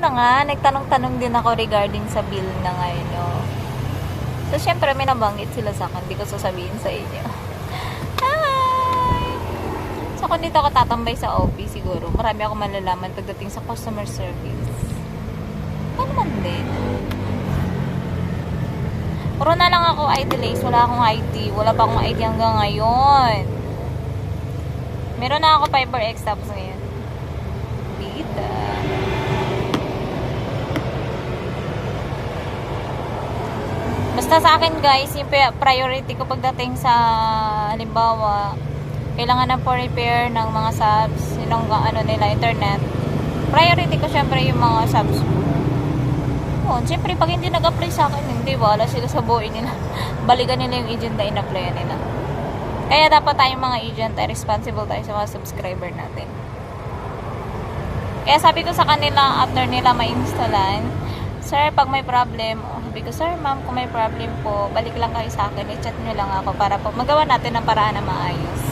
na nga, nagtanong-tanong din ako regarding sa bill na ngayon, no. So, syempre, may nabanggit sila sa akin. Hindi ko sasabihin sa inyo. Hi! So, kung dito ako tatambay sa office, siguro, marami ako malalaman pagdating sa customer service. Ano man din. Puro na lang ako IT lace. Wala akong IT. Wala pa akong IT hanggang ngayon. Meron na ako FiberX tapos ngayon. Dita. Basta sa akin guys, yung priority ko pagdating sa halimbawa, kailangan na for repair ng mga subs, yung ano nila, internet. Priority ko syempre yung mga subs ko. Oh, siyempre pag hindi nag-apply sa akin, hindi wala sila sa buhay nila. Balikan nila yung agent na in-apply nila. Kaya dapat tayong mga agent ay responsible tayo sa mga subscriber natin. Kaya sabi ko sa kanila after nila ma-installan, sir, pag may problem, sabi ko, sir, ma'am, kung may problem po, balik lang kayo sa akin, i-chat nyo lang ako para po magawa natin ng paraan na maayos.